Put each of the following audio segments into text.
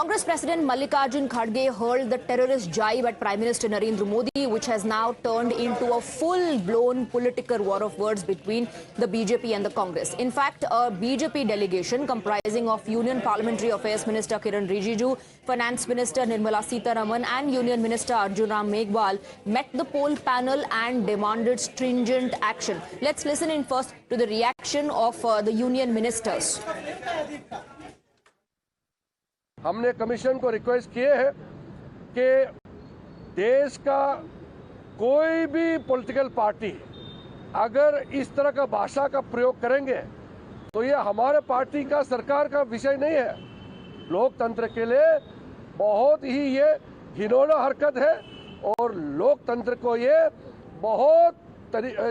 Congress President Mallikarjun Kharge hurled the terrorist jibe at Prime Minister Narendra Modi, which has now turned into a full-blown political war of words between the BJP and the Congress. In fact, a BJP delegation comprising of Union Parliamentary Affairs Minister Kiran Rijiju, Finance Minister Nirmala Sitharaman and Union Minister Arjun Ram Meghwal met the poll panel and demanded stringent action. Let's listen in first to the reaction of the union ministers. हमने commission को request किए है कि देश का कोई भी political party अगर इस तरह का भाषा का प्रयोग करेंगे तो ये हमारे पार्टी का सरकार का विषय नहीं है। लोकतंत्र के लिए बहुत ही ये घिनौना हरकत है और लोकतंत्र को ये बहुत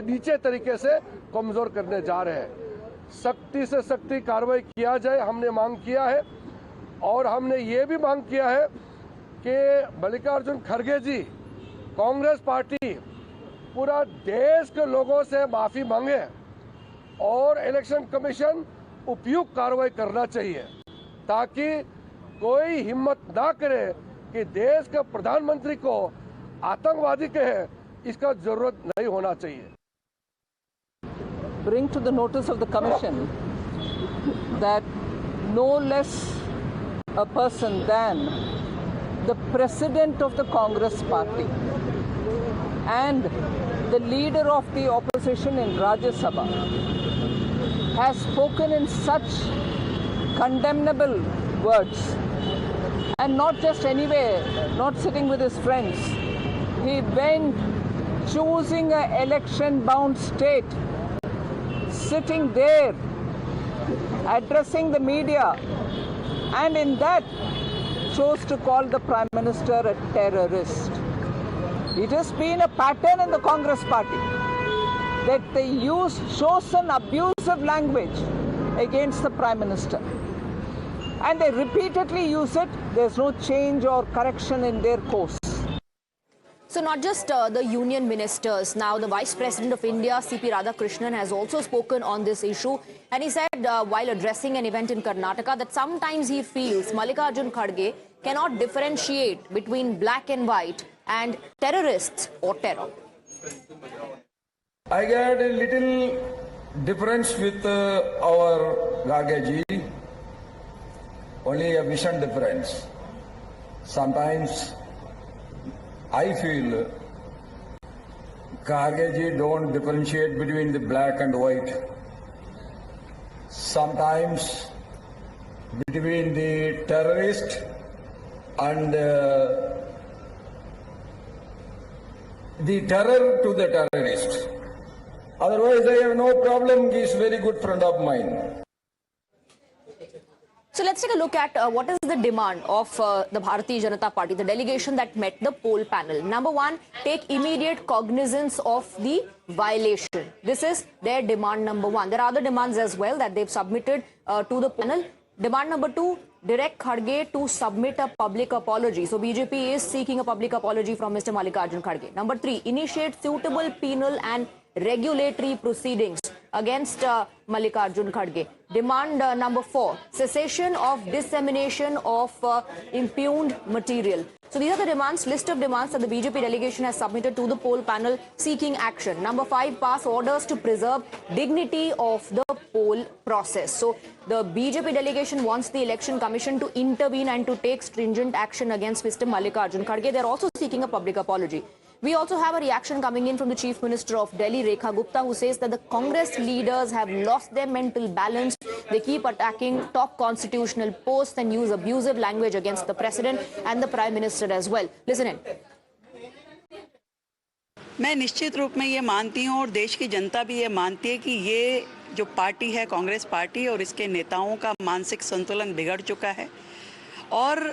नीचे तरीके से कमजोर करने जा रहे हैं। सख्ती से सख्ती कार्रवाई किया जाए, हमने मांग किया है। और हमने ये भी मांग किया है कि मल्लिकार्जुन खड़गे जी, कांग्रेस पार्टी पूरा देश के लोगों से माफी मांगे और इलेक्शन कमीशन उपयुक्त कार्रवाई करना चाहिए ताकि कोई हिम्मत ना करे कि देश के प्रधानमंत्री को आतंकवादी कहे, इसका जरूरत नहीं होना चाहिए। Bring to the notice of the commission that no less a person than the president of the Congress party and the leader of the opposition in Rajya Sabha has spoken in such condemnable words, and not just anywhere, not sitting with his friends. He went choosing an election-bound state, sitting there, addressing the media, and in that chose to call the Prime Minister a terrorist. It has been a pattern in the Congress party that they show some abusive language against the Prime Minister. And they repeatedly use it. There's no change or correction in their course. So not just the union ministers, now the Vice President of India, C.P. Radhakrishnan, has also spoken on this issue. And he said while addressing an event in Karnataka that sometimes he feels Mallikarjun Kharge cannot differentiate between black and white and terrorists or terror. I get a little difference with our Kharge ji, only a vision difference. Sometimes I feel Kharge ji don't differentiate between the black and white. Sometimes between the terrorist and the terror to the terrorist. Otherwise, I have no problem. He is a very good friend of mine. So let's take a look at what is the demand of the Bharatiya Janata Party, the delegation that met the poll panel. Number one, take immediate cognizance of the violation. This is their demand number one. There are other demands as well that they've submitted to the panel. Demand number two, direct Kharge to submit a public apology. So BJP is seeking a public apology from Mr. Mallikarjun Kharge. Number three, initiate suitable penal and regulatory proceedings against Mallikarjun Kharge. Demand number four, cessation of dissemination of impugned material. So these are the demands, list of demands that the BJP delegation has submitted to the poll panel seeking action. Number five, pass orders to preserve dignity of the poll process. So the BJP delegation wants the election commission to intervene and to take stringent action against Mr. Mallikarjun Kharge. They're also seeking a public apology. We also have a reaction coming in from the Chief Minister of Delhi, Rekha Gupta, who says that the Congress leaders have lost their mental balance. They keep attacking top constitutional posts and use abusive language against the President and the Prime Minister as well. Listen in. मैं निश्चित रूप में ये मानती हूँ और देश की जनता भी ये मानती है कि ये जो पार्टी है कांग्रेस पार्टी और इसके नेताओं का मानसिक संतुलन बिगड़ चुका है और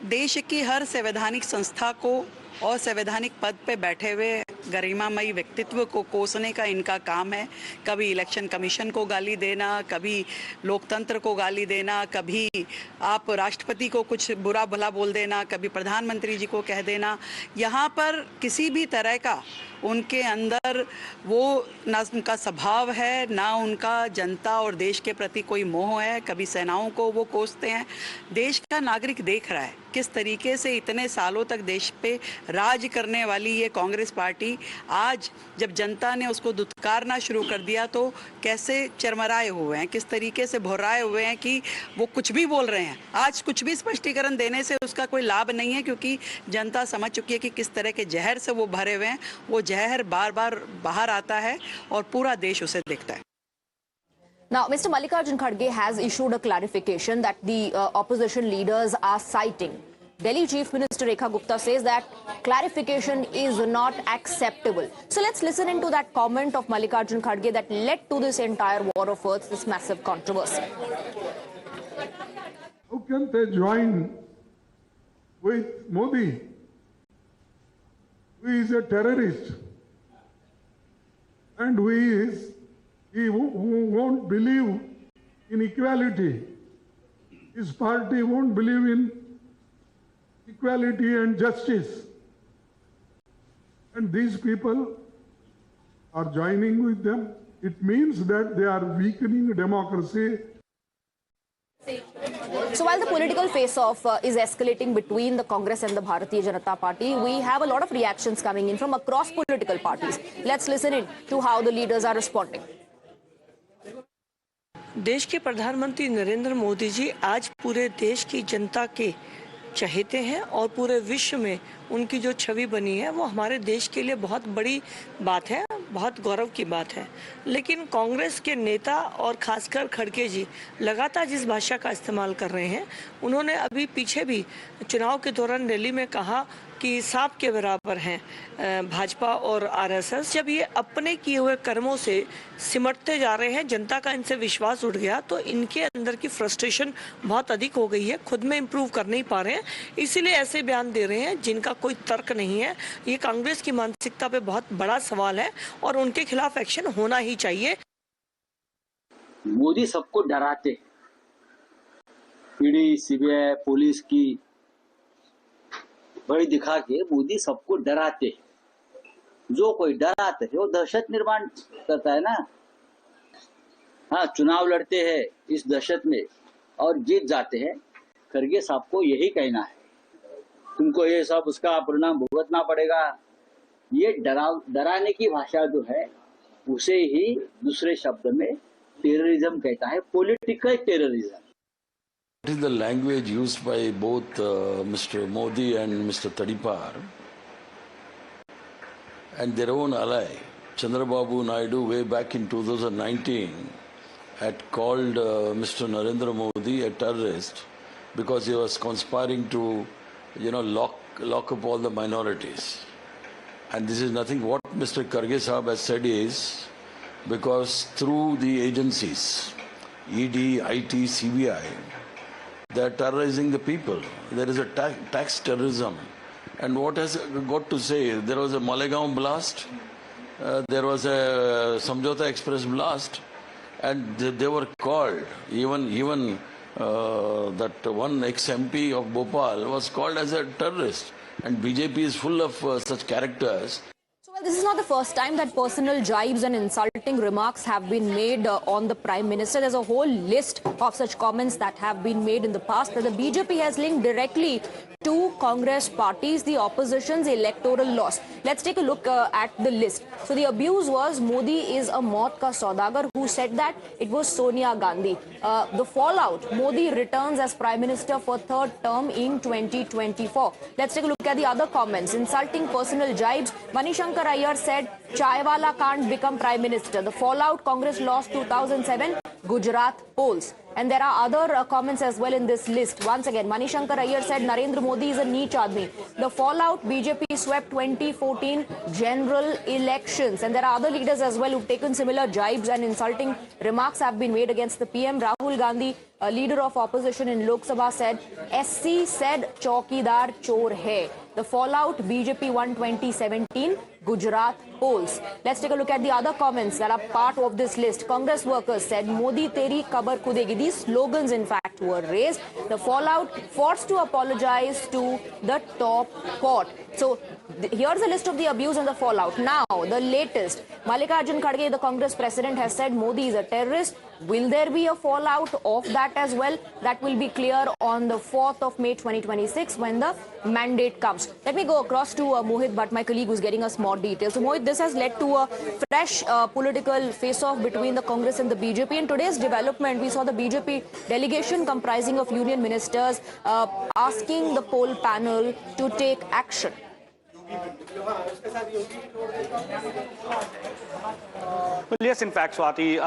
देश की हर संवैधानिक संस्था को और संवैधानिक पद पे बैठे हुए गरिमामयी व्यक्तित्व को कोसने का इनका काम है। कभी इलेक्शन कमीशन को गाली देना, कभी लोकतंत्र को गाली देना, कभी आप राष्ट्रपति को कुछ बुरा भला बोल देना, कभी प्रधानमंत्री जी को कह देना। यहाँ पर किसी भी तरह का उनके अंदर वो ना उनका स्वभाव है, ना उनका जनता और देश के प्रति कोई मोह है। कभी सेनाओं को वो कोसते हैं। देश का नागरिक देख रहा है किस तरीके से इतने सालों तक देश पे राज करने वाली ये कांग्रेस पार्टी आज जब जनता ने उसको दुत्कारना शुरू कर दिया तो कैसे चरमराए हुए हैं, किस तरीके से भुर्राए हुए हैं कि वो कुछ भी बोल रहे हैं। आज कुछ भी स्पष्टीकरण देने से उसका कोई लाभ नहीं है, क्योंकि जनता समझ चुकी है कि किस तरह के जहर से वो भरे हुए हैं। वो जहर बार बार बाहर आता है और पूरा देश उसे देखता है। Now, Mr. Mallikarjun Kharge has issued a clarification that the opposition leaders are citing. Delhi Chief Minister Rekha Gupta says that clarification is not acceptable. So let's listen into that comment of Mallikarjun Kharge that led to this entire war of words, this massive controversy. How can they join with Modi, who is a terrorist and who won't believe in equality? His party won't believe in equality and justice. And these people are joining with them. It means that they are weakening democracy. So while the political face-off is escalating between the Congress and the Bharatiya Janata Party, we have a lot of reactions coming in from across political parties. Let's listen in to how the leaders are responding. देश के प्रधानमंत्री नरेंद्र मोदी जी आज पूरे देश की जनता के चहेते हैं और पूरे विश्व में उनकी जो छवि बनी है वो हमारे देश के लिए बहुत बड़ी बात है, बहुत गौरव की बात है। लेकिन कांग्रेस के नेता और खासकर खड़गे जी लगातार जिस भाषा का इस्तेमाल कर रहे हैं, उन्होंने अभी पीछे भी चुनाव के दौरान रैली में कहा कि सांप के बराबर हैं भाजपा और आरएसएस। जब ये अपने किए हुए कर्मों से सिमटते जा रहे हैं, जनता का इनसे विश्वास उठ गया, तो इनके अंदर की फ्रस्ट्रेशन बहुत अधिक हो गई है, खुद में इम्प्रूव कर नहीं पा रहे हैं, इसीलिए ऐसे बयान दे रहे हैं जिनका कोई तर्क नहीं है। ये कांग्रेस की मानसिकता पे बहुत बड़ा सवाल है और उनके खिलाफ एक्शन होना ही चाहिए। मोदी सबको डराते, ईडी, सीबीआई, पुलिस की भय दिखा के मोदी सबको डराते। जो कोई डराते है वो दहशत निर्माण करता है ना। हाँ, चुनाव लड़ते हैं इस दहशत में और जीत जाते हैं। खरगे साहब को यही कहना है, तुमको ये सब उसका परिणाम भुगतना पड़ेगा। ये डराने की भाषा जो है उसे ही दूसरे शब्द में टेररिज्म कहता है, political terrorism. It is the language used by both Mr. Modi and Mr. Tadipar and their own ally, Chandrababu Naidu, way back in 2019, had called Mr. Narendra Modi a terrorist because he was conspiring to, lock up all the minorities. And this is nothing. What Mr. Kharge Sahab has said is, because through the agencies, ED, IT, CBI, they are terrorizing the people. There is a tax terrorism. And what has got to say? There was a Malegaon blast, there was a Samjhauta Express blast, and they were called, even that one ex-MP of Bhopal was called as a terrorist. And BJP is full of such characters. Well, this is not the first time that personal jibes and insulting remarks have been made on the Prime Minister. There's a whole list of such comments that have been made in the past that the BJP has linked directly to Congress parties, the opposition's electoral loss. Let's take a look at the list. So the abuse was Modi is a maut ka saudagar. Who said that? It was Sonia Gandhi. The fallout, Modi returns as Prime Minister for third term in 2024. Let's take a look at the other comments. Insulting personal jibes. Manishankar Iyer said, Chaiwala can't become Prime Minister. The fallout, Congress lost 2007 Gujarat polls. And there are other comments as well in this list. Once again, Manishankar Iyer said Narendra Modi is a neech aadmi. The fallout, BJP swept 2014 general elections. And there are other leaders as well who've taken similar jibes and insulting remarks have been made against the PM. Rahul Gandhi, a leader of opposition in Lok Sabha, said, SC said Chaukidar chor hai. The fallout, BJP won 2017 Gujarat polls. Let's take a look at the other comments that are part of this list. Congress workers said, Modi teri kabar kudegi. These slogans, in fact, were raised. The fallout, forced to apologize to the top court. So here's a list of the abuse and the fallout. Now, the latest. Mallikarjun Kharge, the Congress president, has said Modi is a terrorist. Will there be a fallout of that as well? That will be clear on the 4th of May 2026 when the mandate comes. Let me go across to Mohit Bhatt, my colleague, who's getting us more details. So Mohit, this has led to a fresh political face-off between the Congress and the BJP. In today's development, we saw the BJP delegation comprising of union ministers asking the poll panel to take action. Well, yes, in fact, Swati,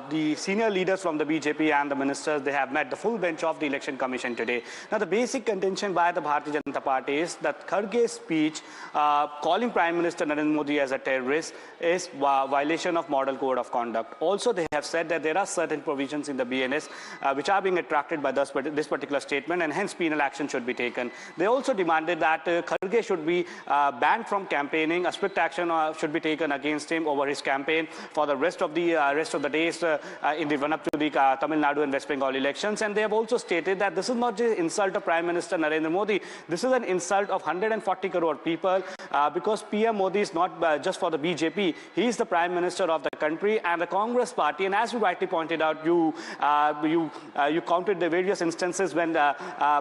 the senior leaders from the BJP and the ministers, they have met the full bench of the Election Commission today. Now, the basic contention by the Bharatiya Janata Party is that Kharge's speech calling Prime Minister Narendra Modi as a terrorist is violation of Model Code of Conduct. Also, they have said that there are certain provisions in the BNS which are being attracted by this particular statement, and hence penal action should be taken. They also demanded that Kharge should be banned from campaigning. A strict action should be taken against him over his campaign for the rest of the days in the run-up to the Tamil Nadu and West Bengal elections. And they have also stated that this is not just insult of Prime Minister Narendra Modi. This is an insult of 140 crore people because PM Modi is not just for the BJP. He is the Prime Minister of the country and the Congress party. And as you rightly pointed out, you counted the various instances when the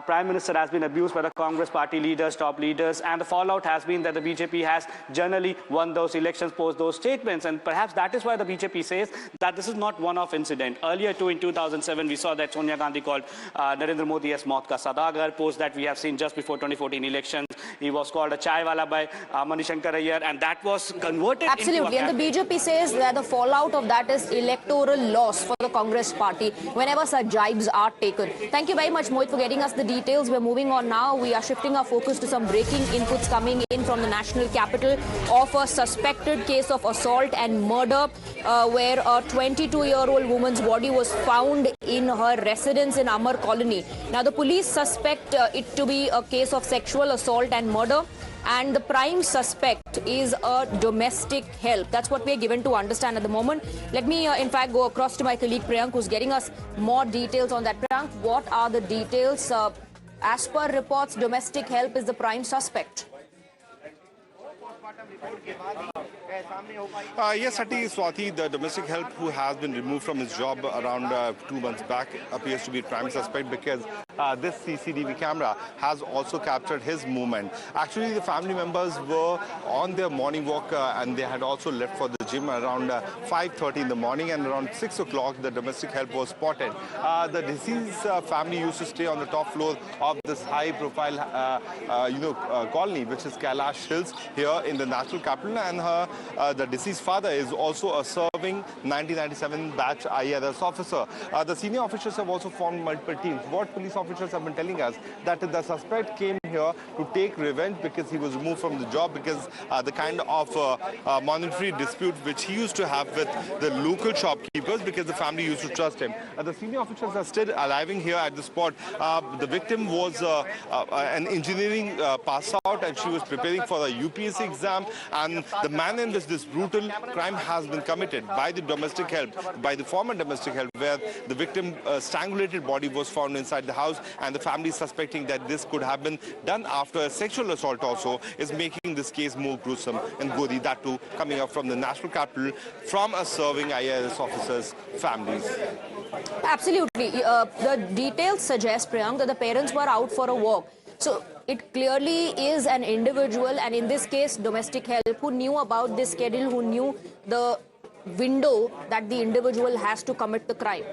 Prime Minister has been abused by the Congress party leaders, top leaders, and the fallout has been that the BJP has generally won those elections post those statements. And perhaps that is why the BJP says that this is not one-off incident. Earlier too, in 2007, we saw that Sonia Gandhi called Narendra Modi as Maut Ka Sadagar. Post that we have seen just before 2014 elections, he was called a chai wala by Manishankar Ayyar, and that was converted Absolutely, into a and the BJP says that the fallout of that is electoral loss for the Congress party whenever such jibes are taken. Thank you very much, Mohit, for getting us the details. We're moving on now. We are shifting our focus to some breaking inputs coming in from the national capital of a suspected case of assault and murder where a 22-year-old woman's body was found in her residence in Amar Colony. Now, the police suspect it to be a case of sexual assault and murder, and the prime suspect is a domestic help. That's what we're given to understand at the moment. Let me, in fact, go across to my colleague Priyank, who's getting us more details on that. Priyank, what are the details? As per reports, domestic help is the prime suspect. Yes, Swati, the domestic help who has been removed from his job around 2 months back appears to be prime suspect because this CCTV camera has also captured his movement. Actually, the family members were on their morning walk and they had also left for the gym around 5:30 in the morning, and around 6 o'clock the domestic help was spotted. The deceased family used to stay on the top floor of this high-profile colony, which is Kailash Hills here in the national capital, and the deceased father is also a serving 1997 batch IRS officer. The senior officers have also formed multiple teams. What police officers have been telling us that the suspect came here to take revenge because he was removed from the job because the kind of monetary dispute which he used to have with the local shopkeepers because the family used to trust him. The senior officers are still arriving here at the spot. The victim was an engineering pass out and she was preparing for the UPSC exam, and the manner in which this brutal crime has been committed by the domestic help, by the former domestic help, where the victim strangulated body was found inside the house, and the family suspecting that this could have been done after a sexual assault also, is making this case more gruesome and gaudy, that too coming up from the national capital from a serving IAS officer's families. Absolutely. The details suggest, Priyank, that the parents were out for a walk. So it clearly is an individual, and in this case, domestic help, who knew about this schedule, who knew the window that the individual has to commit the crime.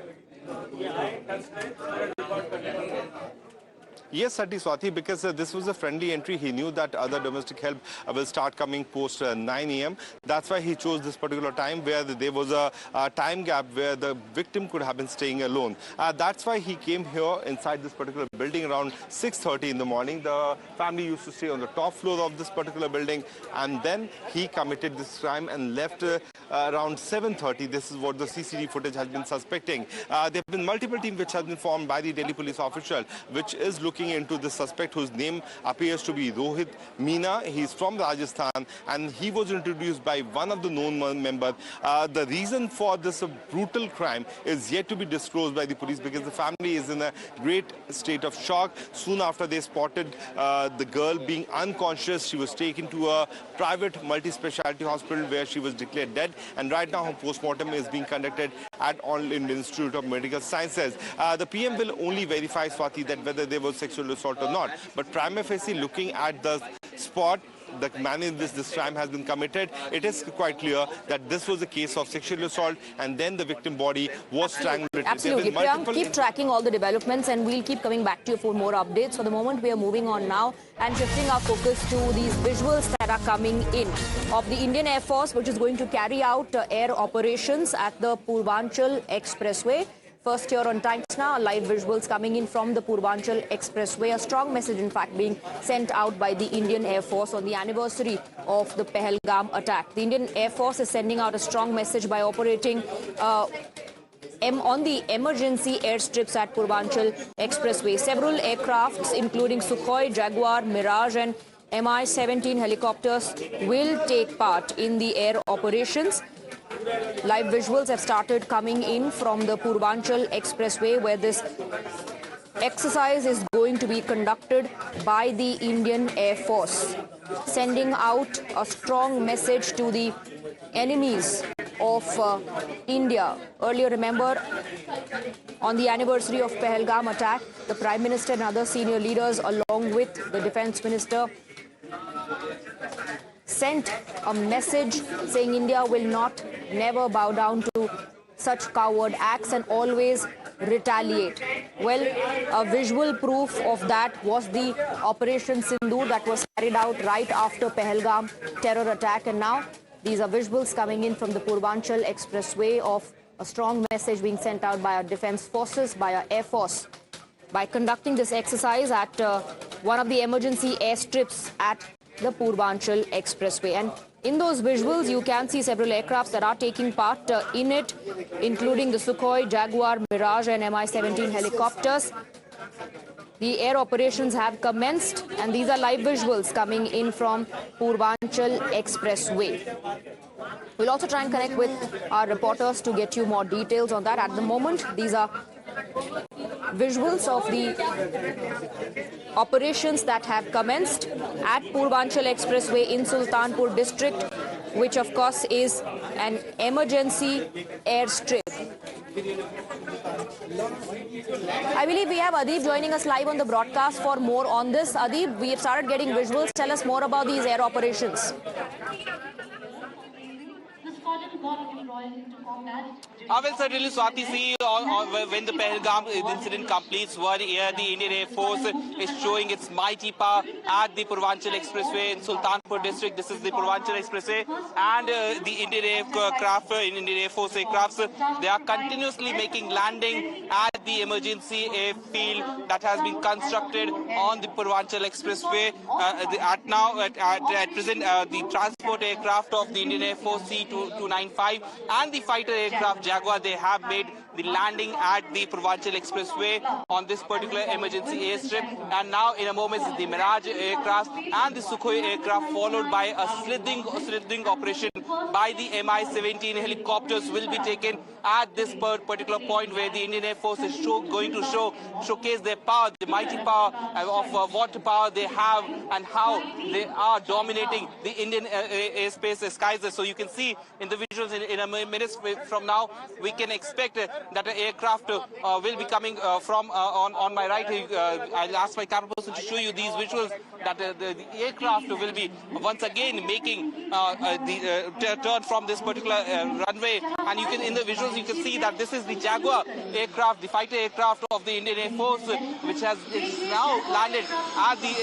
Yes, Swati, because this was a friendly entry. He knew that other domestic help will start coming post 9 a.m. That's why he chose this particular time where there was a time gap where the victim could have been staying alone. That's why he came here inside this particular building around 6:30 in the morning. The family used to stay on the top floor of this particular building, and then he committed this crime and left around 7:30. This is what the CCTV footage has been suspecting. There have been multiple teams which have been formed by the Delhi police official, which is looking looking into the suspect whose name appears to be Rohit Meena. He's from Rajasthan and he was introduced by one of the known members. The reason for this brutal crime is yet to be disclosed by the police because the family is in a great state of shock. Soon after they spotted the girl being unconscious, she was taken to a private multi-speciality hospital where she was declared dead, and right now her post-mortem is being conducted at All Indian Institute of Medical Sciences. The PM will only verify, Swati, that whether there was sexual assault or not, but prima facie, looking at the spot the manner in this crime has been committed, it is quite clear that this was a case of sexual assault, and then the victim body was strangulated. Absolutely. Priyank, keep tracking all the developments and we'll keep coming back to you for more updates. For the moment, we are moving on now and shifting our focus to these visuals that are coming in of the Indian Air Force, which is going to carry out air operations at the Purvanchal Expressway. First here on Times Now, live visuals coming in from the Purvanchal Expressway. A strong message, in fact, being sent out by the Indian Air Force on the anniversary of the Pahalgam attack. The Indian Air Force is sending out a strong message by operating on the emergency airstrips at Purvanchal Expressway. Several aircrafts, including Sukhoi, Jaguar, Mirage and Mi-17 helicopters will take part in the air operations. Live visuals have started coming in from the Purvanchal Expressway, where this exercise is going to be conducted by the Indian Air Force, sending out a strong message to the enemies of India. Earlier, remember, on the anniversary of Pahalgam attack, the Prime Minister and other senior leaders, along with the Defence Minister, sent a message saying India will never bow down to such coward acts and always retaliate. Well, a visual proof of that was the Operation Sindoor that was carried out right after Pahalgam terror attack, and now these are visuals coming in from the Purvanchal Expressway of a strong message being sent out by our defence forces, by our Air Force, by conducting this exercise at one of the emergency airstrips at the Purvanchal Expressway. And in those visuals, you can see several aircrafts that are taking part in it, including the Sukhoi, Jaguar, Mirage and Mi-17 helicopters. The air operations have commenced, and these are live visuals coming in from Purvanchal Expressway. We'll also try and connect with our reporters to get you more details on that. At the moment, these are visuals of the operations that have commenced at Purvanchal Expressway in Sultanpur district, which of course is an emergency airstrip. I believe we have Adib joining us live on the broadcast for more on this. Adib, we have started getting visuals. Tell us more about these air operations. I will certainly, Swati, see when the Pahalgam incident completes, where the Indian Air Force is showing its mighty power at the Purvanchal Expressway in Sultanpur district. This is the Purvanchal Expressway, and the Indian Air Force aircrafts, they are continuously making landing at the emergency airfield that has been constructed on the Purvanchal Expressway. At present, the transport aircraft of the Indian Air Force C-295 and the fighter aircraft Jaguar, they have made the landing at the Purvanchal Expressway on this particular emergency airstrip. And now in a moment, the Mirage aircraft and the Sukhoi aircraft, followed by a slithering operation by the Mi-17 helicopters, will be taken at this particular point where the Indian Air Force is going to showcase their power, the mighty power of what power they have and how they are dominating the Indian airspace skies. So you can see in the visuals in a minute from now, we can expect that an aircraft will be coming from on my right. I'll ask my camera person to show you these visuals, that the aircraft will be once again making the turn from this particular runway. And you can, in the visuals, you can see that this is the Jaguar aircraft, the fighter aircraft of the Indian Air Force, which has now landed at the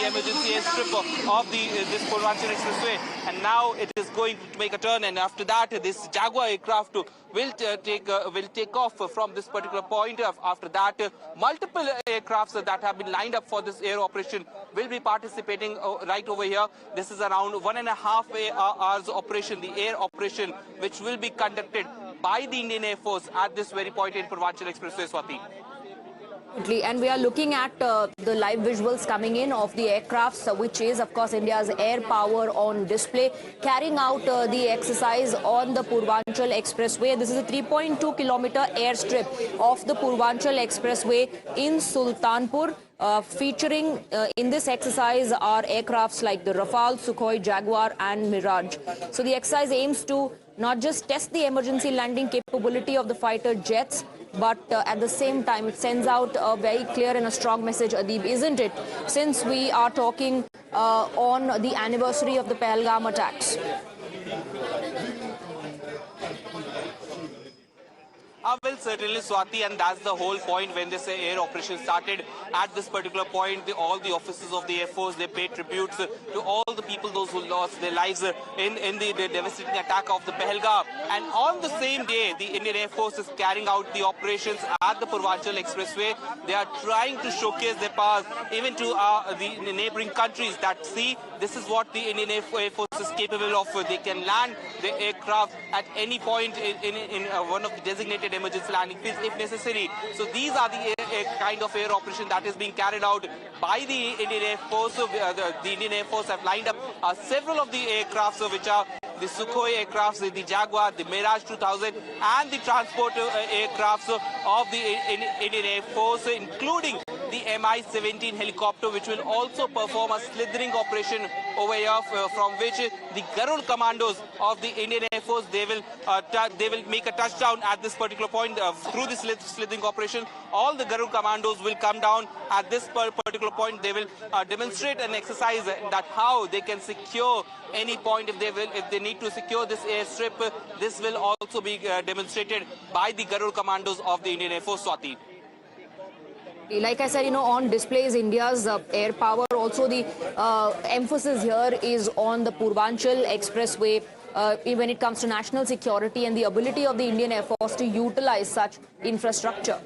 emergency airstrip of this Purvanchal Expressway. And now it is going to make a turn, and after that, this Jaguar aircraft will take off from this particular point. After that, multiple aircrafts that have been lined up for this air operation will be participating right over here. This is around 1.5 hours operation, the air operation, which will be conducted by the Indian Air Force at this very point in Purvanchal Expressway, Swati. And we are looking at the live visuals coming in of the aircrafts, which is, of course, India's air power on display, carrying out the exercise on the Purvanchal Expressway. This is a 3.2-kilometer airstrip of the Purvanchal Expressway in Sultanpur. Featuring in this exercise are aircrafts like the Rafale, Sukhoi, Jaguar and Mirage. So the exercise aims to not just test the emergency landing capability of the fighter jets, but at the same time it sends out a very clear and a strong message, Adib, isn't it? Since we are talking on the anniversary of the Pahalgam attacks. Well, certainly, Swati, and that's the whole point when this air operation started. At this particular point, all the officers of the Air Force, they paid tributes to all the people, those who lost their lives in the devastating attack of the Pahalgam. And on the same day, the Indian Air Force is carrying out the operations at the Purvanchal Expressway. They are trying to showcase their powers even to the neighboring countries that, see, this is what the Indian Air Force is capable of. They can land the aircraft at any point in one of the designated emergency landing fields if necessary. So these are the kind of air operation that is being carried out by the Indian Air Force. The Indian Air Force have lined up several of the aircrafts, which are the Sukhoi aircrafts, the Jaguar, the Mirage 2000 and the transport aircrafts of the Indian Air Force, including the Mi-17 helicopter, which will also perform a slithering operation over here, from which the Garud commandos of the Indian Air Force, they will make a touchdown at this particular point through this slithering operation. All the Garud commandos will come down at this particular point. They will demonstrate an exercise that how they can secure any point if they need to secure this airstrip. This will also be demonstrated by the Garud commandos of the Indian Air Force, Swati. Like I said, on displays India's air power. Also, the emphasis here is on the Purvanchal Expressway when it comes to national security and the ability of the Indian Air Force to utilize such infrastructure.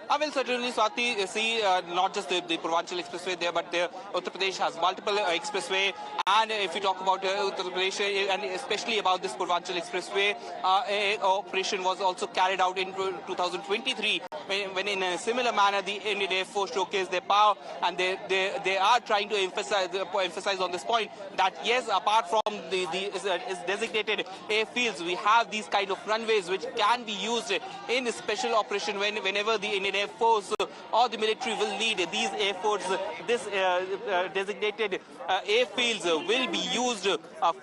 I will certainly, Swati, see not just the Purvanchal Expressway there, but Uttar Pradesh has multiple expressway. And if you talk about Uttar Pradesh, and especially about this Purvanchal Expressway, operation was also carried out in 2023, when in a similar manner the Indian Air Force showcased their power, and they are trying to emphasize on this point that yes, apart from the designated airfields, we have these kind of runways which can be used in a special operation whenever the Indian Air Force or the military will need these airports. This designated airfields will be used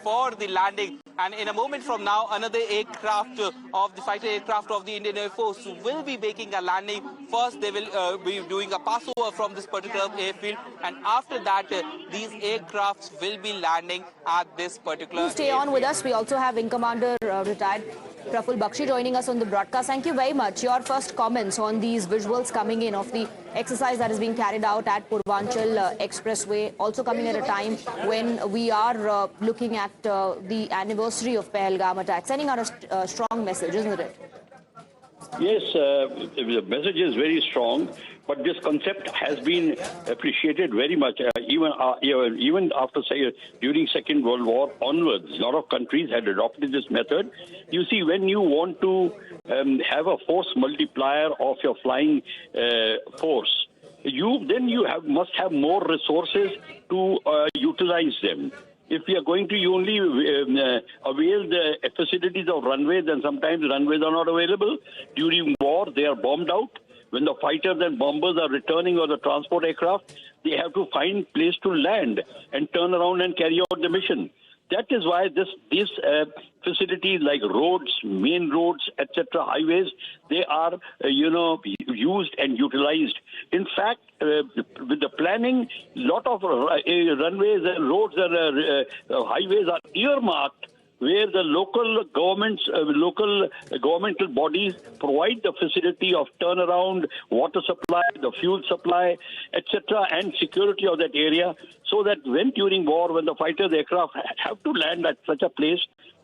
for the landing. And in a moment from now, another aircraft of the fighter aircraft of the Indian Air Force will be making a landing. First, they will be doing a passover from this particular airfield, and after that, these aircrafts will be landing at this particular. Stay on with us. We also have Wing Commander retired Praful Bakshi joining us on the broadcast. Thank you very much. Your first comments on these visuals coming in of the exercise that is being carried out at Purvanchal Expressway, also coming at a time when we are looking at the anniversary of Pahalgam attack, sending out a strong message, isn't it? Yes, the message is very strong, but this concept has been appreciated very much. Even after, say, during Second World War onwards, a lot of countries had adopted this method. You see, when you want to have a force multiplier of your flying force, you must have more resources to utilize them. If we are going to only avail the facilities of runways, then sometimes runways are not available. During war, they are bombed out. When the fighters and bombers are returning, or the transport aircraft, they have to find place to land and turn around and carry out the mission. That is why these facilities like roads, main roads, etc., highways, they are, used and utilized. In fact, with the planning, lot of runways and roads and highways are earmarked where the local governmental bodies provide the facility of turnaround, water supply, the fuel supply, etc., and security of that area, so that when during war, when the fighters aircraft have to land at such a place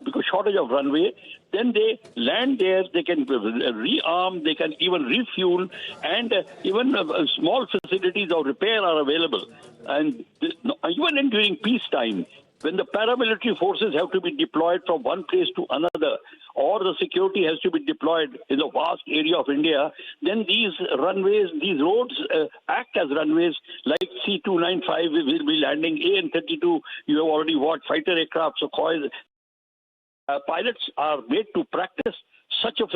because shortage of runway, then they land there, they can rearm, they can even refuel, and even small facilities of repair are available. And even during peacetime, when the paramilitary forces have to be deployed from one place to another, or the security has to be deployed in a vast area of India, then these runways, these roads act as runways like C-295 will be landing, AN-32, you have already watched fighter aircraft, Sukhoi. Pilots are made to practice such a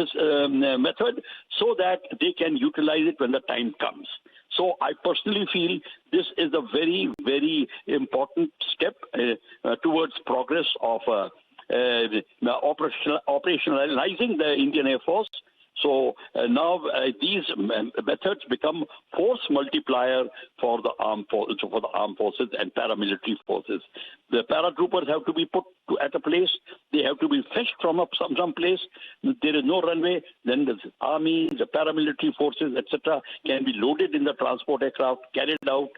method so that they can utilize it when the time comes. So I personally feel this is a very, very important step towards progress of operationalizing the Indian Air Force. So now these methods become force multiplier for the armed forces and paramilitary forces. The paratroopers have to be put at a place. They have to be fetched from some place. There is no runway. Then the army, the paramilitary forces, etc., can be loaded in the transport aircraft, carried out.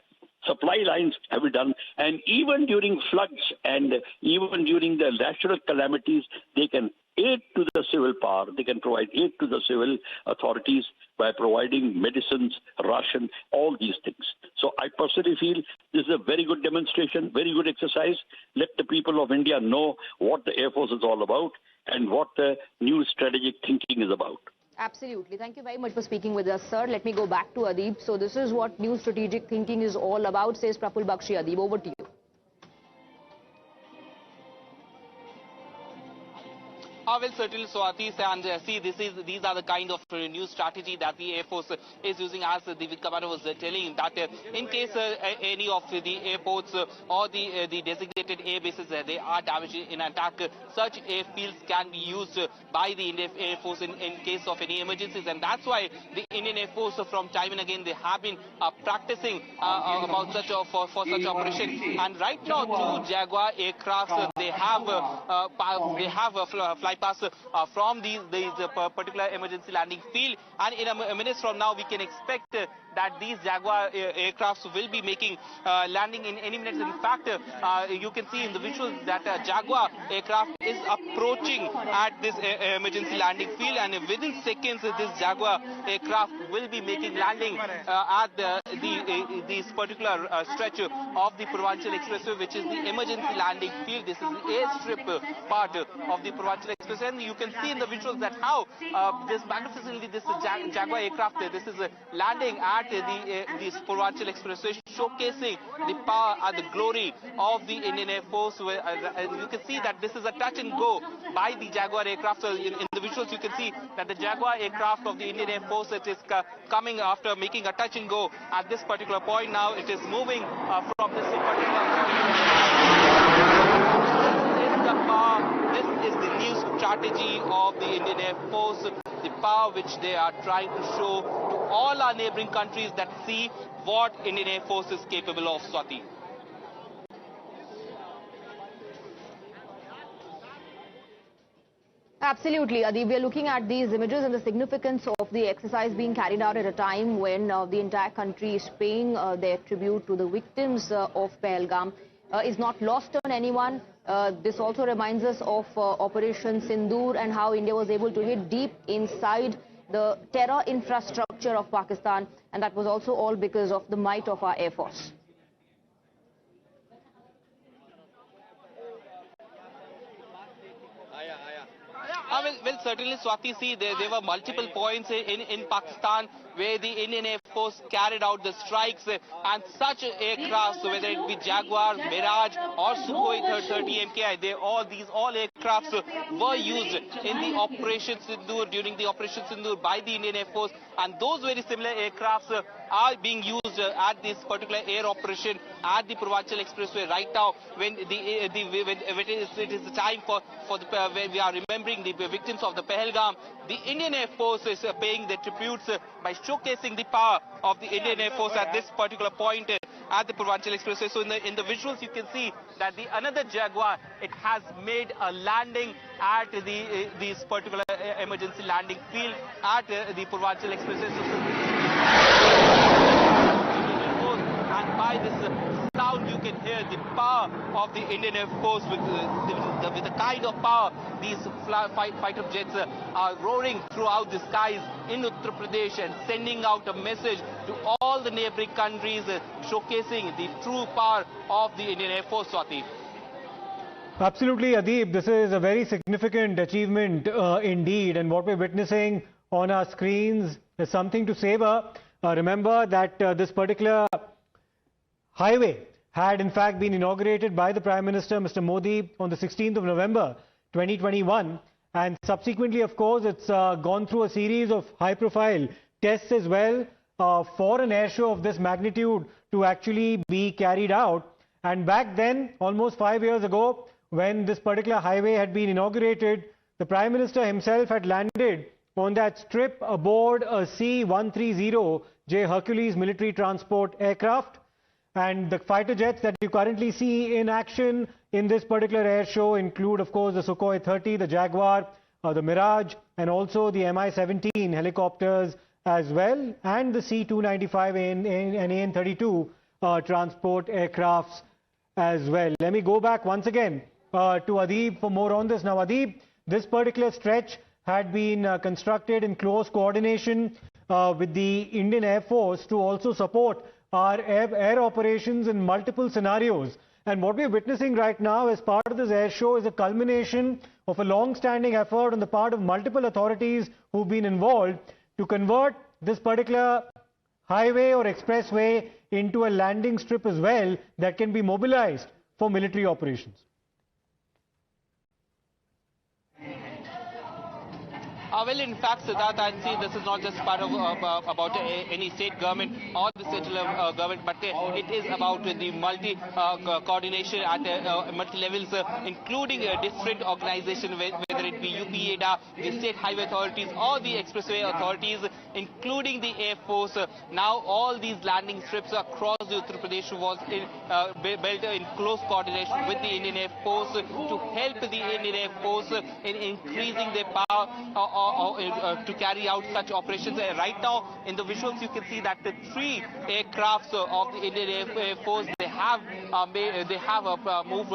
Supply lines have been done, and even during floods and even during the natural calamities, they can aid to the civil power. They can provide aid to the civil authorities by providing medicines, ration, all these things. So I personally feel this is a very good demonstration, very good exercise. Let the people of India know what the Air Force is all about and what the new strategic thinking is about. Absolutely. Thank you very much for speaking with us, sir. Let me go back to Adib. So this is what new strategic thinking is all about, says Praful Bakshi. Adib, over to you. Well, certainly, Swati, and see, these are the kind of new strategy that the Air Force is using, as the commander was telling, that in case any of the airports or the designated air bases they are damaged in attack, such airfields can be used by the Indian Air Force in case of any emergencies, and that's why the Indian Air Force from time and again they have been practicing about for such operation. And right now, 2 Jaguar aircrafts they have fly past from these particular emergency landing field, and in a minute from now we can expect that these Jaguar aircrafts will be making landing in any minutes. In fact, you can see in the visuals that Jaguar aircraft is approaching at this emergency landing field, and within seconds this Jaguar aircraft will be making landing at this particular stretch of the Purvanchal Expressway, which is the emergency landing field. This is the airstrip part of the Purvanchal Expressway, and you can see in the visuals that how this magnificently this Jaguar aircraft this is landing at this Purvanchal Expressway, showcasing the power and the glory of the Indian Air Force. And you can see that this is a touch and go by the Jaguar aircraft. So in the visuals you can see that the Jaguar aircraft of the Indian Air Force, it is coming after making a touch and go at this particular point. Now it is moving from this particular This is the new strategy of the Indian Air Force, the power which they are trying to show to all our neighboring countries that see what Indian Air Force is capable of, Swati. Absolutely, Adib. We are looking at these images and the significance of the exercise being carried out at a time when the entire country is paying their tribute to the victims of Pahalgam. Is not lost on anyone. This also reminds us of Operation Sindoor and how India was able to hit deep inside the terror infrastructure of Pakistan, and that was also all because of the might of our Air Force. Well, certainly, Swati, see, there were multiple points in Pakistan where the Indian Air Force carried out the strikes, and such aircrafts, whether it be Jaguar, Mirage or Sukhoi 30 MKI, these aircrafts were used in the Operation Sindoor, during the Operation Sindoor by the Indian Air Force, and those very similar aircrafts are being used at this particular air operation at the Purvanchal Expressway right now, when it is the time when we are remembering the victims of the Pahalgam. The Indian Air Force is paying their tributes by showcasing the power of the Indian Air Force at this particular point at the Purvanchal Expressway. So in the visuals you can see that another Jaguar, it has made a landing at this particular emergency landing field at the Purvanchal Expressway. And by this sound you can hear the power of the Indian Air Force with the kind of power these fighter jets are roaring throughout the skies in Uttar Pradesh and sending out a message to all the neighboring countries, showcasing the true power of the Indian Air Force, Swati. Absolutely, Adib. This is a very significant achievement indeed. And what we're witnessing on our screens is something to savor. Remember that this particular highway had in fact been inaugurated by the Prime Minister, Mr. Modi, on the 16th of November 2021. And subsequently, of course, it's gone through a series of high-profile tests as well for an air show of this magnitude to actually be carried out. And back then, almost 5 years ago, when this particular highway had been inaugurated, the Prime Minister himself had landed on that strip aboard a C-130J Hercules military transport aircraft. And the fighter jets that you currently see in action in this particular air show include, of course, the Sukhoi 30, the Jaguar, the Mirage, and also the Mi-17 helicopters as well, and the C-295 and AN-32 transport aircrafts as well. Let me go back once again to Adib for more on this. Now, Adib, this particular stretch had been constructed in close coordination with the Indian Air Force to also support our air operations in multiple scenarios. And what we're witnessing right now as part of this air show is a culmination of a long-standing effort on the part of multiple authorities who've been involved to convert this particular highway or expressway into a landing strip as well that can be mobilized for military operations. Well, in fact, Siddharth, I'd say this is not just part of about any state government or the state government, but it is about the multi-coordination at multi-levels, including different organizations, whether it be UP-ADA, the state highway authorities, or the expressway authorities, including the Air Force. Now, all these landing strips across the Uttar Pradesh was built in close coordination with the Indian Air Force to help the Indian Air Force in increasing their power to carry out such operations. Right now, in the visuals, you can see that the 3 aircrafts of the Indian Air Force, they have moved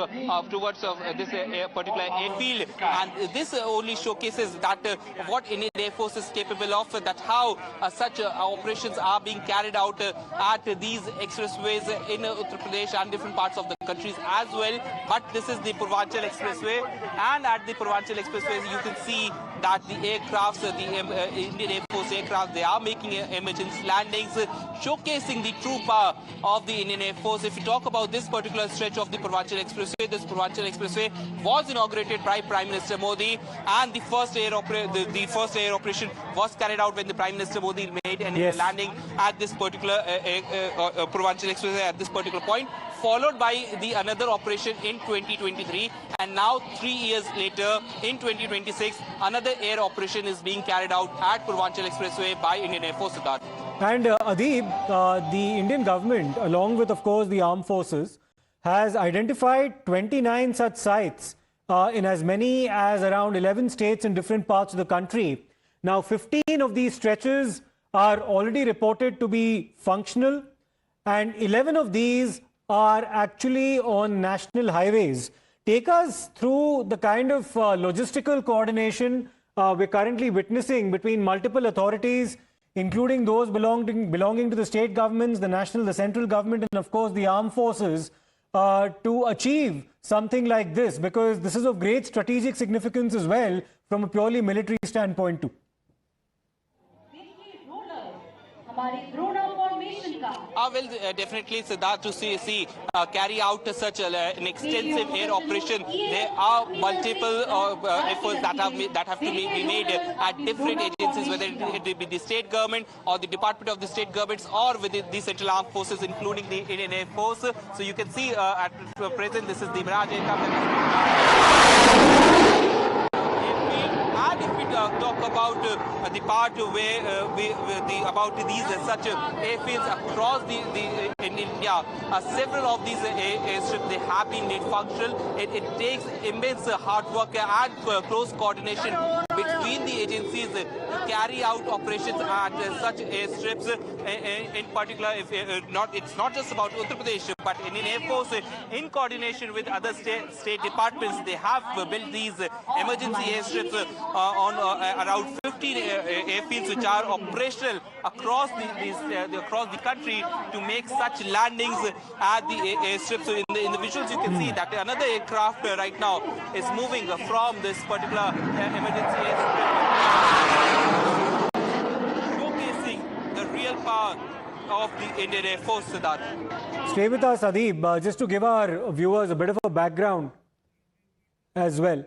towards this particular airfield, and this only showcases that what Indian Air Force is capable of, that how such operations are being carried out at these expressways in Uttar Pradesh and different parts of the countries as well. But this is the Purvanchal Expressway, and at the Purvanchal Expressway, you can see that the aircrafts, the Indian Air Force aircraft, they are making emergency landings, showcasing the true power of the Indian Air Force. If you talk about this particular stretch of the Purvanchal Expressway, this Purvanchal Expressway was inaugurated by Prime Minister Modi, and the first air operation was carried out when the Prime Minister Modi made a landing at this particular Purvanchal Expressway at this particular point, followed by the another operation in 2023, and now 3 years later in 2026 another air operation is being carried out at Purvanchal Expressway by Indian Air Force. And Adib, the Indian government, along with of course the armed forces, has identified 29 such sites in as many as around 11 states in different parts of the country. Now 15 of these stretches are already reported to be functional, and 11 of these are actually on national highways. Take us through the kind of logistical coordination we're currently witnessing between multiple authorities, including those belonging to the state governments, the national, the central government, and of course the armed forces, to achieve something like this, because this is of great strategic significance as well from a purely military standpoint too. Well, definitely, Siddharth, to see carry out such an extensive air operation, there are multiple efforts that have to be made at different agencies, whether it be the state government or the Department of the State Governments or with the Central Armed Forces, including the Indian Air Force. So you can see at present, this is the Mirage aircraft. And if we talk about the part where about these such airfields across in India, several of these airstrips, they have been made functional. It takes immense hard work and close coordination between the agencies to carry out operations at such airstrips. In particular, it's not just about Uttar Pradesh, but Indian Air Force, in coordination with other state departments, they have built these emergency airstrips on around 15 airfields which are operational across the country to make such landings at the airstrips. So in the visuals you can see that another aircraft right now is moving from this particular emergency airstrip, showcasing the real power of the Indian Air Force, Siddharth. Stay with us, Adib, just to give our viewers a bit of a background as well.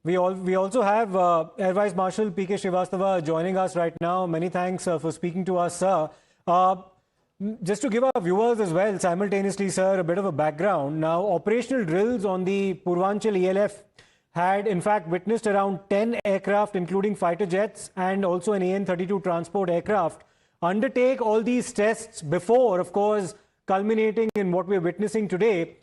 We also have Air Vice Marshal P.K. Srivastava joining us right now. Many thanks for speaking to us, sir. Just to give our viewers as well, simultaneously, sir, a bit of a background. Now, operational drills on the Purvanchal ELF had, in fact, witnessed around 10 aircraft, including fighter jets and also an AN-32 transport aircraft, undertake all these tests before, of course, culminating in what we're witnessing today,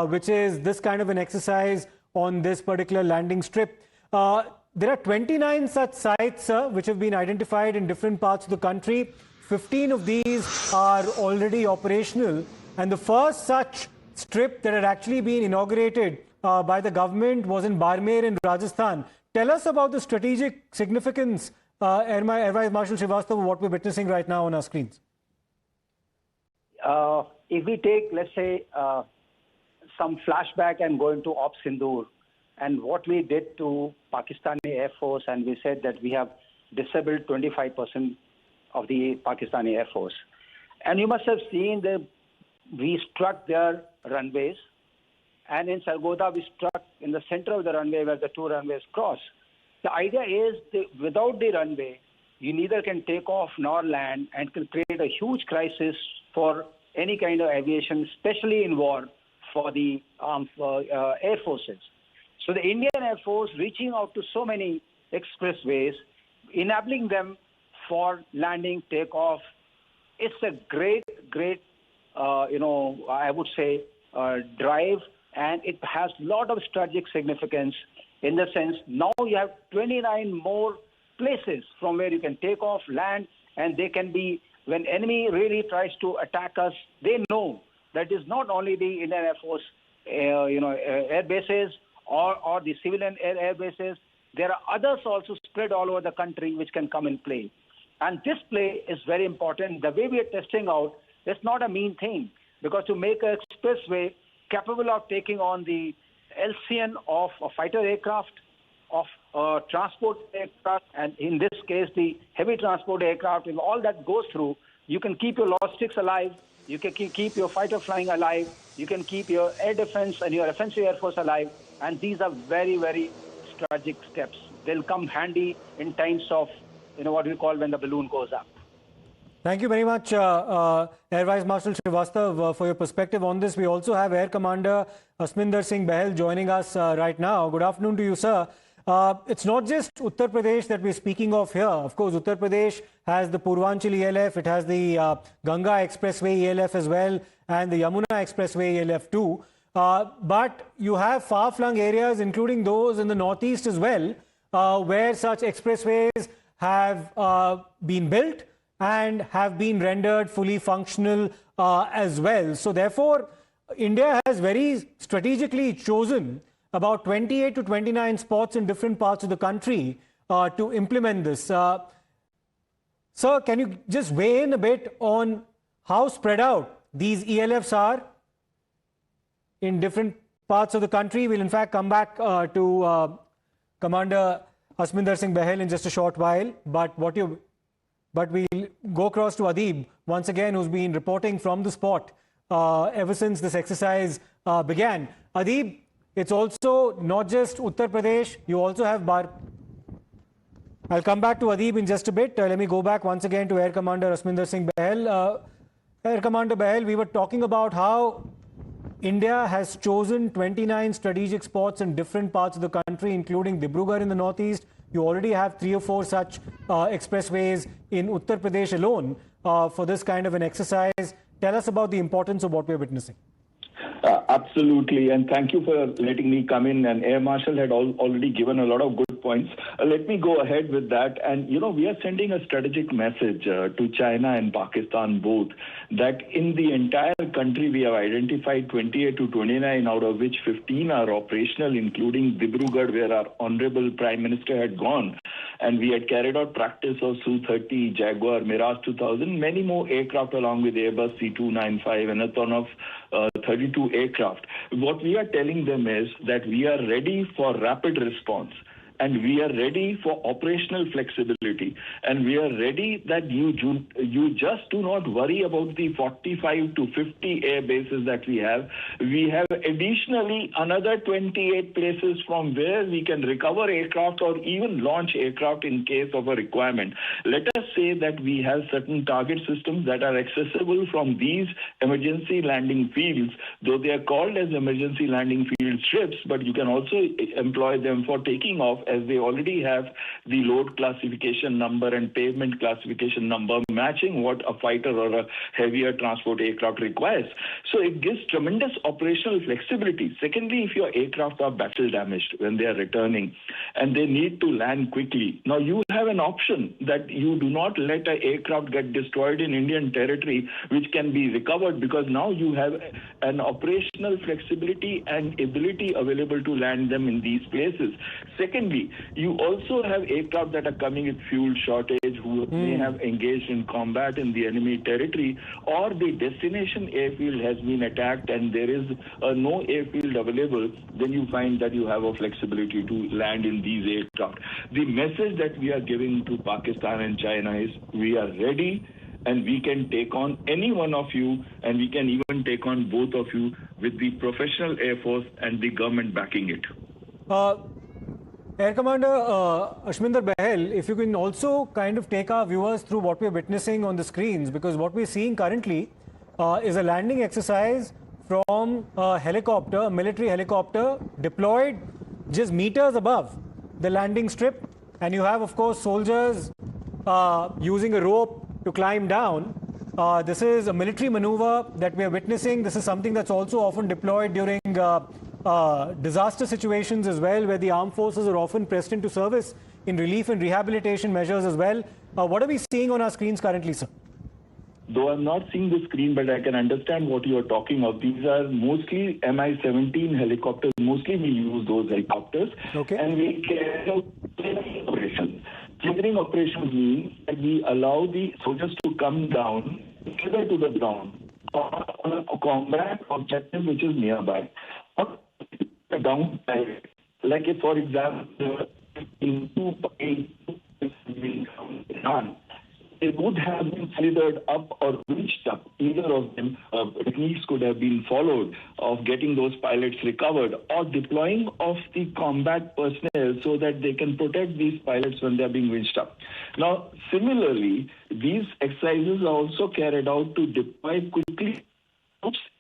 which is this kind of an exercise on this particular landing strip. There are 29 such sites, which have been identified in different parts of the country. 15 of these are already operational. And the first such strip that had actually been inaugurated by the government was in Barmer in Rajasthan. Tell us about the strategic significance, Air Vice Marshal Srivastava, what we're witnessing right now on our screens. If we take, let's say, some flashback and go into Op Sindoor and what we did to Pakistani Air Force, and we said that we have disabled 25% of the Pakistani Air Force. And you must have seen that we struck their runways, and in Sargodha we struck in the center of the runway where the two runways cross. The idea is that without the runway, you neither can take off nor land, and can create a huge crisis for any kind of aviation, especially in war, for the air forces. So the Indian Air Force reaching out to so many expressways, enabling them for landing, takeoff, it's a great, I would say, drive, and it has a lot of strategic significance in the sense now you have 29 more places from where you can take off, land, and they can be, when enemy really tries to attack us, they know that is not only the Indian Air Force, air bases or the civilian air bases. There are others also spread all over the country which can come in play. And this play is very important. The way we are testing out, it's not a mean thing, because to make an expressway capable of taking on the LCN of a fighter aircraft, of transport aircraft, and in this case the heavy transport aircraft, if all that goes through, you can keep your logistics alive, you can keep your fighter flying alive, you can keep your air defense and your offensive air force alive, and these are very, very strategic steps. They'll come handy in times of, what we call when the balloon goes up. Thank you very much, Air Vice Marshal Srivastava, for your perspective on this. We also have Air Commander Asminder Singh Bahal joining us right now. Good afternoon to you, sir. It's not just Uttar Pradesh that we're speaking of here. Of course, Uttar Pradesh has the Purvanchal ELF, it has the Ganga Expressway ELF as well, and the Yamuna Expressway ELF too. But you have far-flung areas, including those in the northeast as well, where such expressways have been built and have been rendered fully functional as well. So therefore, India has very strategically chosen about 28 to 29 spots in different parts of the country to implement this. Sir, can you just weigh in a bit on how spread out these ELFs are in different parts of the country? We'll in fact come back to Commander Asminder Singh Bahal in just a short while. But we'll go across to Adib once again, who's been reporting from the spot ever since this exercise began. Adib, it's also not just Uttar Pradesh. You also have I'll come back to Adib in just a bit. Let me go back once again to Air Commander Asminder Singh Bahal. Air Commander Bahal, we were talking about how India has chosen 29 strategic spots in different parts of the country, including Dibrugarh in the northeast. You already have 3 or 4 such expressways in Uttar Pradesh alone for this kind of an exercise. Tell us about the importance of what we're witnessing. Absolutely, and thank you for letting me come in. And Air Marshal had already given a lot of good points. Let me go ahead with that. And, we are sending a strategic message to China and Pakistan both, that in the entire country we have identified 28 to 29, out of which 15 are operational, including Dibrugarh, where our Honorable Prime Minister had gone. And we had carried out practice of Su-30, Jaguar, Mirage 2000, many more aircraft along with Airbus C295 and a ton of 32 aircraft. What we are telling them is that we are ready for rapid response. And we are ready for operational flexibility. And we are ready that you just do not worry about the 45 to 50 air bases that we have. We have additionally another 28 places from where we can recover aircraft or even launch aircraft in case of a requirement. Let us say that we have certain target systems that are accessible from these emergency landing fields, though they are called as emergency landing field strips, but you can also employ them for taking off, as they already have the load classification number and pavement classification number matching what a fighter or a heavier transport aircraft requires. So it gives tremendous operational flexibility. Secondly, if your aircraft are battle damaged when they are returning and they need to land quickly, now you have an option that you do not let an aircraft get destroyed in Indian territory, which can be recovered, because now you have an operational flexibility and ability available to land them in these places. Secondly, you also have aircraft that are coming with fuel shortage, who may have engaged in combat in the enemy territory, or the destination airfield has been attacked and there is no airfield available. Then you find that you have a flexibility to land in these aircraft. The message that we are giving to Pakistan and China is we are ready, and we can take on any one of you, and we can even take on both of you with the professional Air Force and the government backing it. Air Commander Ashminder Bahel, if you can also kind of take our viewers through what we're witnessing on the screens, because what we're seeing currently is a landing exercise from a helicopter, a military helicopter, deployed just meters above the landing strip. And you have, of course, soldiers using a rope to climb down. This is a military maneuver that we are witnessing. This is something that's also often deployed during disaster situations as well, where the armed forces are often pressed into service in relief and rehabilitation measures as well. What are we seeing on our screens currently, sir? Though I'm not seeing the screen, but I can understand what you are talking of. These are mostly Mi-17 helicopters. Mostly we use those helicopters. Okay. And we carry out clearing operations. Clearing operations means that we allow the soldiers to come down, clear to the ground, on a combat objective which is nearby. Downside, like if, for example, in it would have been slithered up or reached up. Either of them techniques could have been followed of getting those pilots recovered, or deploying of the combat personnel so that they can protect these pilots when they are being winched up. Now, similarly, these exercises are also carried out to deploy quickly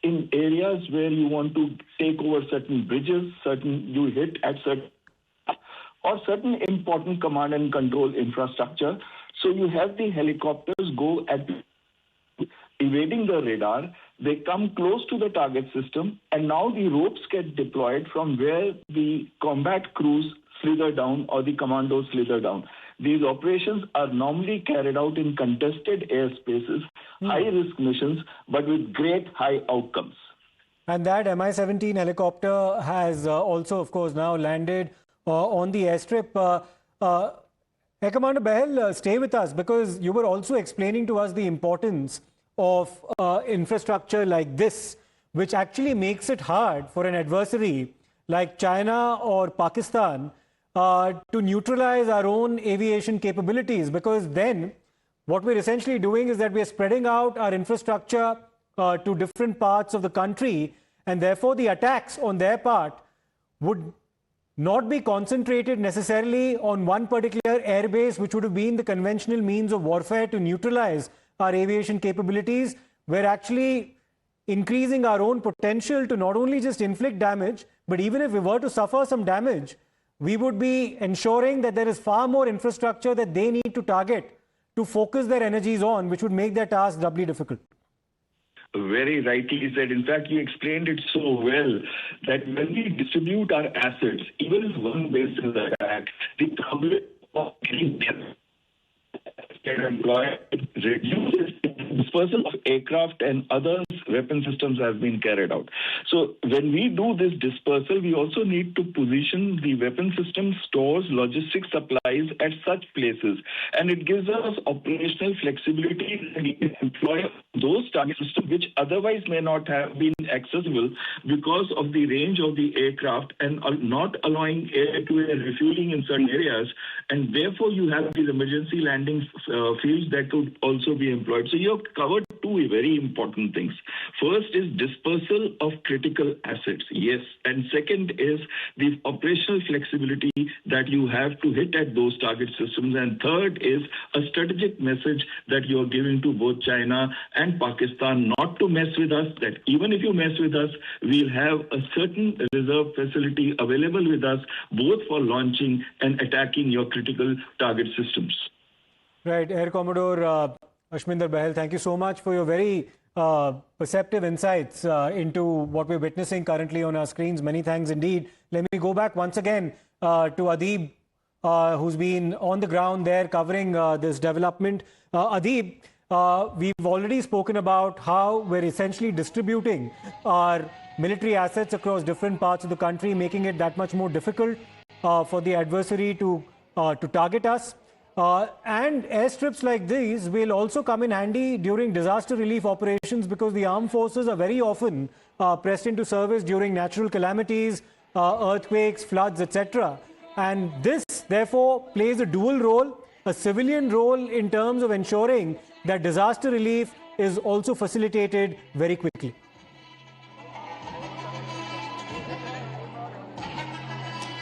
in areas where you want to take over certain bridges, you hit at certain, or certain important command and control infrastructure. So you have the helicopters go at evading the radar, they come close to the target system, and now the ropes get deployed from where the combat crews slither down or the commandos slither down. These operations are normally carried out in contested airspaces, high-risk missions, but with great high outcomes. And that Mi-17 helicopter has also, of course, now landed on the airstrip. Air Commander Bahel, stay with us, because you were also explaining to us the importance of infrastructure like this, which actually makes it hard for an adversary like China or Pakistan to neutralize our own aviation capabilities, because then what we're essentially doing is that we're spreading out our infrastructure to different parts of the country, and therefore the attacks on their part would not be concentrated necessarily on one particular airbase, which would have been the conventional means of warfare to neutralize our aviation capabilities. We're actually increasing our own potential to not only just inflict damage, but even if we were to suffer some damage, we would be ensuring that there is far more infrastructure that they need to target to focus their energies on, which would make their task doubly difficult. very rightly said. In fact, you explained it so well that when we distribute our assets, even if one base is attacked, the problem of getting employed reduces. Dispersal of aircraft and other weapon systems has been carried out. So when we do this dispersal, we also need to position the weapon system stores, logistics supplies at such places. And it gives us operational flexibility and we can employ those target systems which otherwise may not have been accessible because of the range of the aircraft and not allowing air-to-air refueling in certain areas. And therefore, you have these emergency landing fields that could also be employed. So you have covered two very important things. First is dispersal of critical assets, yes. And second is the operational flexibility that you have to hit at those target systems. And third is a strategic message that you are giving to both China and Pakistan not to mess with us, that even if you mess with us, we'll have a certain reserve facility available with us, both for launching and attacking your critical target systems. Right, Air Commodore Ashminder Bahal, thank you so much for your very perceptive insights into what we're witnessing currently on our screens. Many thanks indeed. Let me go back once again to Adib, who's been on the ground there covering this development. Adib, we've already spoken about how we're essentially distributing our military assets across different parts of the country, making it that much more difficult for the adversary to target us. And airstrips like these will also come in handy during disaster relief operations because the armed forces are very often pressed into service during natural calamities, earthquakes, floods, etc. And this, therefore, plays a dual role, a civilian role in terms of ensuring that disaster relief is also facilitated very quickly.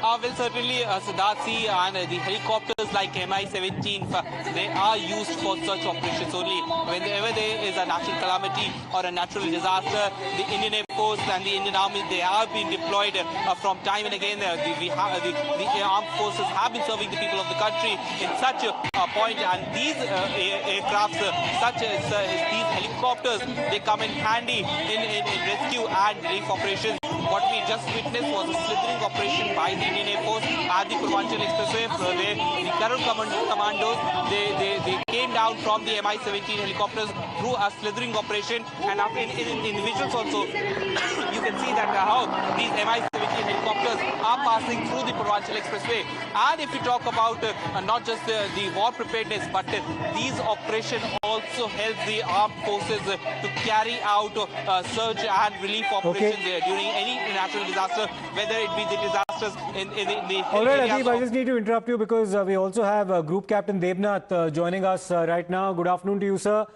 Well, certainly, Siddharthi, and the helicopters like Mi-17, they are used for such operations only. Whenever there is a natural calamity or a natural disaster, the Indian Air Force and the Indian Army, they have been deployed from time and again. The armed forces have been serving the people of the country in such a point, and these aircrafts, such as these helicopters, they come in handy in rescue and relief operations. What we just witnessed was a slithering operation by the Indian Air Force at the Purvanchal Expressway, where the current commandos, they came down from the Mi-17 helicopters through a slithering operation. And in the visuals also, you can see that how these Mi-17 helicopters are passing through the Purvanchal Expressway. And if you talk about not just the war preparedness, but these operations also help the armed forces to carry out search and relief operations during any natural disaster, whether it be the disasters in the all right, Adib, I just need to interrupt you because we also have Group Captain Devnath joining us right now. Good afternoon to you, sir.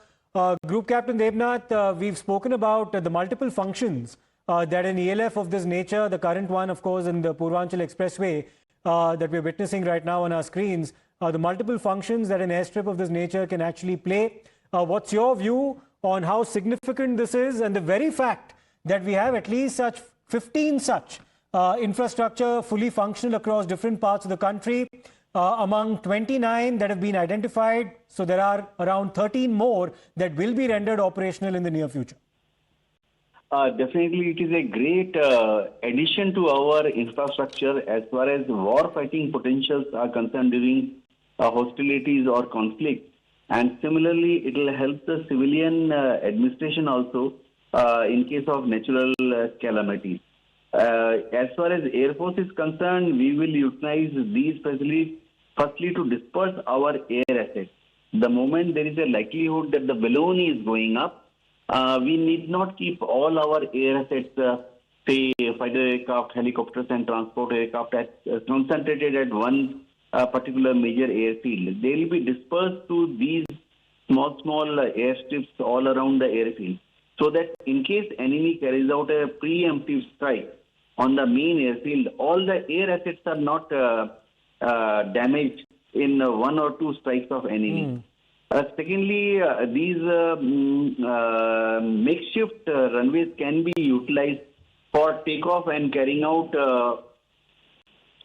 Group Captain Devnath, we've spoken about the multiple functions that an ELF of this nature, the current one, of course, in the Purvanchal Expressway that we're witnessing right now on our screens, the multiple functions that an airstrip of this nature can actually play. What's your view on how significant this is and the very fact that we have at least 15 such infrastructure fully functional across different parts of the country, among 29 that have been identified. So there are around 13 more that will be rendered operational in the near future. Definitely, it is a great addition to our infrastructure as far as war fighting potentials are concerned during hostilities or conflict. And similarly, it will help the civilian administration also in case of natural calamities. As far as Air Force is concerned, we will utilize these facilities firstly to disperse our air assets. The moment there is a likelihood that the balloon is going up, we need not keep all our air assets, say fighter aircraft, helicopters and transport aircraft concentrated at one particular major airfield. They will be dispersed to these small airstrips all around the airfield, so that in case enemy carries out a preemptive strike on the main airfield, all the air assets are not damaged in one or two strikes of enemy. Secondly, these makeshift runways can be utilized for takeoff and carrying out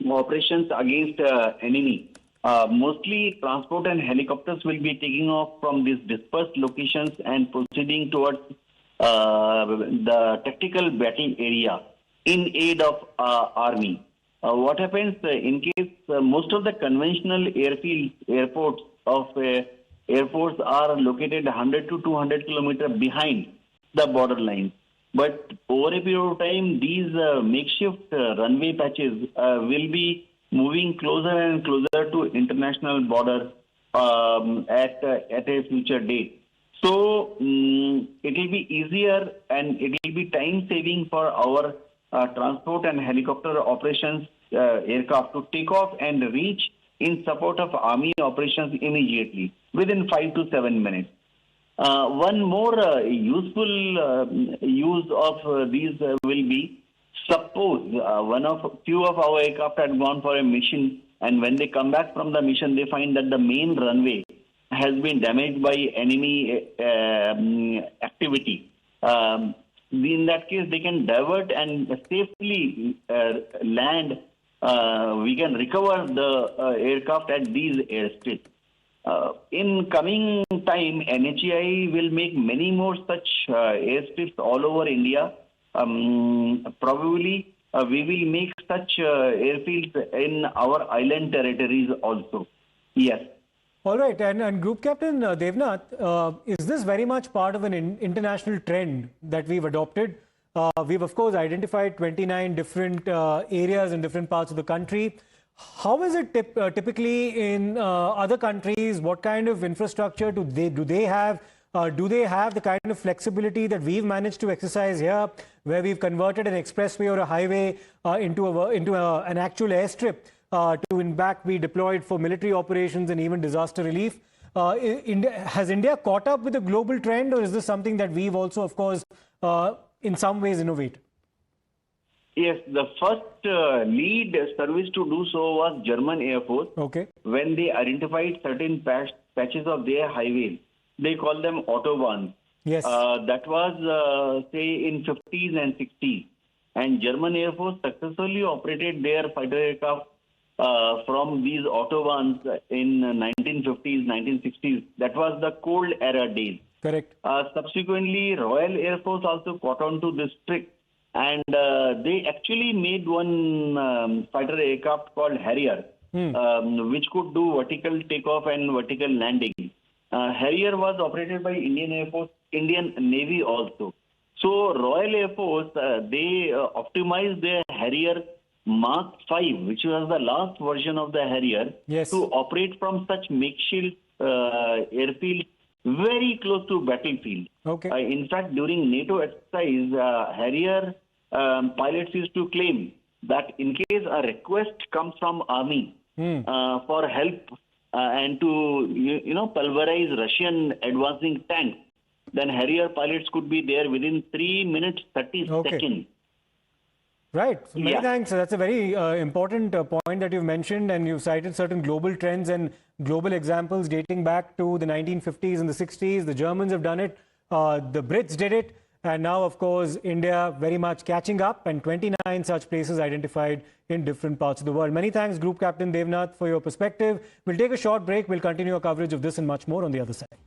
operations against enemy. Mostly transport and helicopters will be taking off from these dispersed locations and proceeding towards the tactical battle area in aid of army. What happens in case most of the conventional airports of Air Force are located 100 to 200 kilometers behind the border line. But over a period of time, these makeshift runway patches will be moving closer and closer to international border at a future date. So it will be easier and it will be time saving for our transport and helicopter operations aircraft to take off and reach in support of army operations immediately within 5 to 7 minutes. One more useful use of these will be, suppose few of our aircraft had gone for a mission, and when they come back from the mission, they find that the main runway has been damaged by enemy activity. In that case, they can divert and safely land. We can recover the aircraft at these airstrips. In coming time, NHAI will make many more such airstrips all over India. Probably we will make such airfields in our island territories also. Yes. All right. And Group Captain Devnath, is this very much part of an international trend that we've adopted? We've, of course, identified 29 different areas in different parts of the country. How is it typically in other countries? What kind of infrastructure do they have? Do they have the kind of flexibility that we've managed to exercise here, where we've converted an expressway or a highway into an actual airstrip to in fact be deployed for military operations and even disaster relief? Has India caught up with the global trend, or is this something that we've also, of course, in some ways innovate? Yes, the first lead service to do so was German Air Force. Okay. When they identified certain patches of their highways, they called them autobahns. Yes. That was, say, in 50s and 60s. And German Air Force successfully operated their fighter aircraft from these autobahns in 1950s, 1960s. That was the Cold Era days. Correct. Subsequently, Royal Air Force also caught on to this trick. And they actually made one fighter aircraft called Harrier, which could do vertical takeoff and vertical landing. Harrier was operated by Indian Air Force, Indian Navy also. So Royal Air Force, they optimized their Harrier Mark V, which was the last version of the Harrier, to operate from such makeshift airfield very close to battlefield. Okay. In fact, during NATO exercise, Harrier pilots used to claim that in case a request comes from army for help and to pulverize Russian advancing tanks, then Harrier pilots could be there within 3 minutes 30 seconds. Right. So many thanks. That's a very important point that you've mentioned, and you've cited certain global trends and global examples dating back to the 1950s and the 60s. The Germans have done it. The Brits did it. And now, of course, India very much catching up, and 29 such places identified in different parts of the world. Many thanks, Group Captain Devnath, for your perspective. We'll take a short break. We'll continue our coverage of this and much more on the other side.